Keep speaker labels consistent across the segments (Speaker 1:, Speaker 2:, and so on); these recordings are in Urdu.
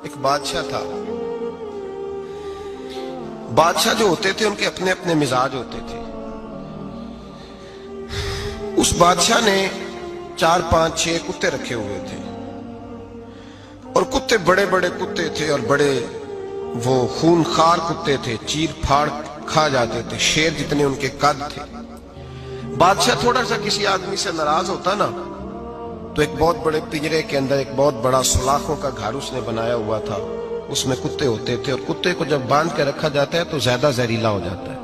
Speaker 1: ایک بادشاہ تھا. بادشاہ جو ہوتے تھے ان کے اپنے اپنے مزاج ہوتے تھے. اس بادشاہ نے 4 5 6 کتے رکھے ہوئے تھے اور کتے بڑے بڑے کتے تھے اور بڑے وہ خونخوار کتے تھے, چیر پھاڑ کھا جاتے تھے, شیر جتنے ان کے قد تھے. بادشاہ تھوڑا سا کسی آدمی سے ناراض ہوتا نا تو ایک بہت بڑے پنجرے کے اندر ایک بہت بڑا سلاخوں کا گھر اس نے بنایا ہوا تھا, اس میں کتے ہوتے تھے اور کتے کو جب باندھ کے رکھا جاتا ہے تو زیادہ زہریلا ہو جاتا ہے,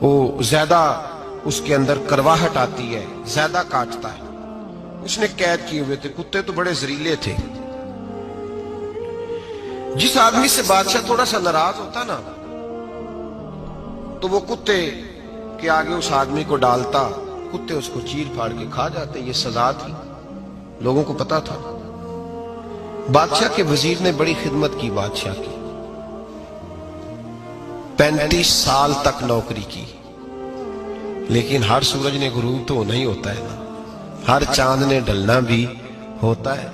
Speaker 1: وہ زیادہ اس کے اندر کرواہٹ آتی ہے, زیادہ کاٹتا ہے. اس نے قید کیے ہوئے تھے. کتے تو بڑے زہریلے تھے. جس آدمی سے بادشاہ تھوڑا سا ناراض ہوتا نا تو وہ کتے کے آگے اس آدمی کو ڈالتا, کتے اس کو چیر پھاڑ کے کھا جاتے. یہ سزا تھی, لوگوں کو پتا تھا. بادشاہ کے وزیر نے بڑی خدمت کی بادشاہ کی, 35 سال تک نوکری کی. لیکن ہر سورج نے غروب تو ہونا ہی ہوتا ہے نا, ہر چاند نے ڈھلنا بھی ہوتا ہے.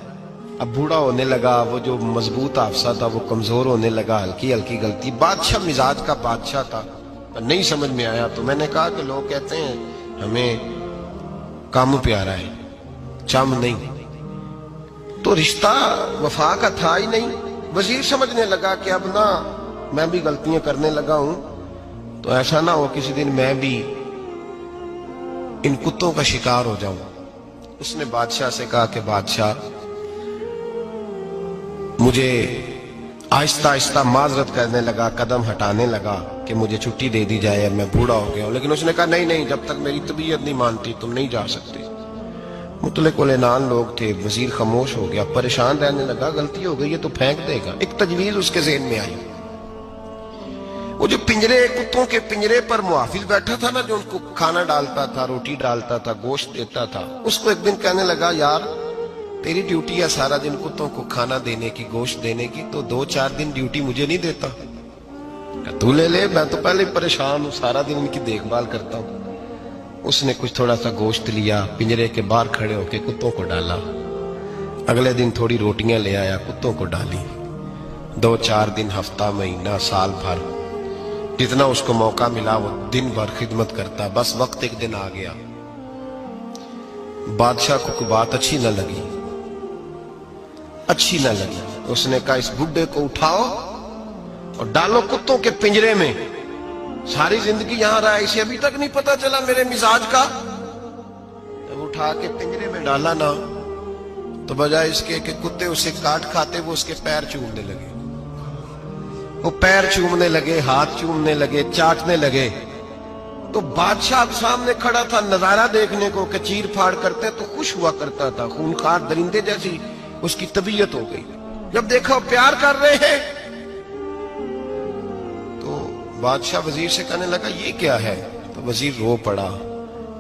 Speaker 1: اب بوڑھا ہونے لگا, وہ جو مضبوط حافظہ تھا وہ کمزور ہونے لگا, ہلکی ہلکی غلطی. بادشاہ مزاج کا بادشاہ تھا, نہیں سمجھ میں آیا تو میں نے کہا کہ لوگ کہتے ہیں ہمیں کام پیارا ہے, چم نہیں. تو رشتہ وفا کا تھا ہی نہیں. وزیر سمجھنے لگا کہ اب نہ میں بھی غلطیاں کرنے لگا ہوں تو ایسا نہ ہو کسی دن میں بھی ان کتوں کا شکار ہو جاؤں. اس نے بادشاہ سے کہا کہ بادشاہ مجھے آہستہ آہستہ معذرت کرنے لگا, قدم ہٹانے لگا کہ مجھے چھٹی دے دی جائے, اب میں بوڑھا ہو گیا ہوں. لیکن اس نے کہا نہیں نہیں, جب تک میری طبیعت نہیں مانتی تم نہیں جا سکتے. مطلق العنان لوگ تھے. وزیر خاموش ہو گیا, پریشان رہنے لگا, غلطی ہو گئی ہے تو پھینک دے گا. ایک تجویز اس کے ذہن میں آئی. وہ جو پنجرے, کتوں کے پنجرے پر محافظ بیٹھا تھا نا, جو ان کو کھانا ڈالتا تھا, روٹی ڈالتا تھا, گوشت دیتا تھا, اس کو ایک دن کہنے لگا یار تیری ڈیوٹی ہے سارا دن کتوں کو کھانا دینے کی, گوشت دینے کی, تو 2 4 دن ڈیوٹی مجھے نہیں دیتا؟ تو لے لے, میں تو پہلے پریشان ہوں, سارا دن ان کی دیکھ بھال کرتا ہوں. اس نے کچھ تھوڑا سا گوشت لیا, پنجرے کے باہر کھڑے ہو کے کتوں کو ڈالا. اگلے دن تھوڑی روٹیاں لے آیا, کتوں کو ڈالی. 2 4 دن, ہفتہ, مہینہ, سال بھر, جتنا اس کو موقع ملا وہ دن بھر خدمت کرتا. بس وقت ایک دن آ گیا, بادشاہ کو کوئی بات اچھی نہ لگی. اس نے کہا اس بڈھے کو اٹھاؤ اور ڈالو کتوں کے پنجرے میں. ساری زندگی یہاں رہا, اسے ابھی تک نہیں پتا چلا میرے مزاج کا. جب اٹھا کے پنجرے میں ڈالا نا تو بجائے اس کے کہ کتے اسے کاٹ کھاتے, وہ اس کے پیر چومنے لگے. وہ پیر چومنے لگے, ہاتھ چومنے لگے, چاٹنے لگے. تو بادشاہ اب سامنے کھڑا تھا نظارہ دیکھنے کو کہ چیر پھاڑ کرتے تو خوش ہوا کرتا تھا, خونخوار درندے جیسی اس کی طبیعت ہو گئی. جب دیکھا وہ پیار کر رہے ہیں تو بادشاہ وزیر سے کہنے لگا یہ کیا ہے؟ تو وزیر رو پڑا,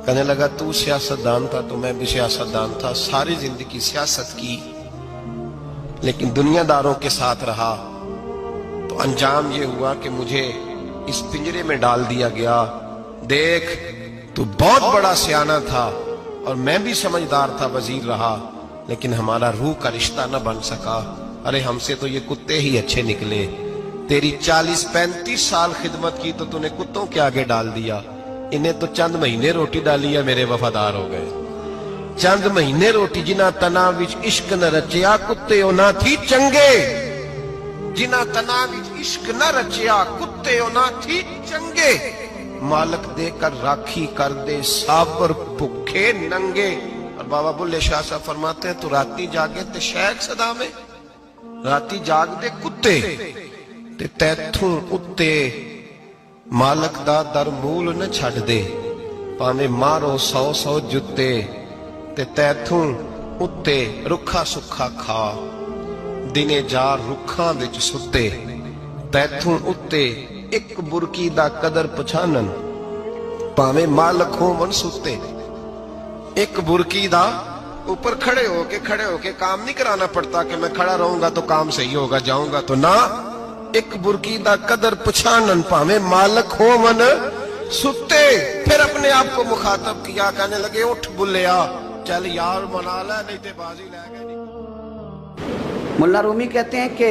Speaker 1: کہنے لگا تو سیاستدان تھا تو میں بھی سیاستدان تھا, ساری زندگی سیاست کی لیکن دنیا داروں کے ساتھ رہا, تو انجام یہ ہوا کہ مجھے اس پنجرے میں ڈال دیا گیا. دیکھ تو بہت بڑا سیانہ تھا اور میں بھی سمجھدار تھا, وزیر رہا, لیکن ہمارا روح کا رشتہ نہ بن سکا. ارے ہم سے تو یہ کتے ہی اچھے نکلے. تیری 40 35 سال خدمت کی تو تو نے کتوں کے آگے ڈال دیا. انہیں تو چند مہینے روٹی ڈالی ہے, میرے وفادار ہو گئے. چند مہینے روٹی, جنہ تنا وچ عشق نہ رچیا کتے او نہ تھی چنگے. جنہ تنا وچ عشق نہ رچیا کتے او نہ تھی چنگے. مالک دے کر راکھی کر دے سابر بھکھے ننگے. اور بابا بلے شاہ صاحب فرماتے ہیں تو راتی جاگے تے شیخ صدا میں, راتی جاگ دے کتے تے تیتھوں اتے مالک دا در مول نہ چھڑ دے. پاویں مارو 100 جتے تے تیتھوں اتے رکھا سکھا کھا. دنے جار رکھاں وچ ستے تیتھوں اتے ایک برکی دا قدر پچھانن. پاویں مالک ہون ستے, ایک برکی دا اوپر کھڑے ہو کے کام نہیں کرانا پڑتا کہ میں کھڑا رہوں گا تو کام صحیح ہوگا, جاؤں گا تو نہ. ایک برکی دا قدر پچھانن پاویں مالک ہون ستے. پھر اپنے آپ کو مخاطب کیا, کہنے لگے اٹھ بلیا, چل یار منا لے نہیں تے بازی لے گئے.
Speaker 2: ملا رومی کہتے ہیں کہ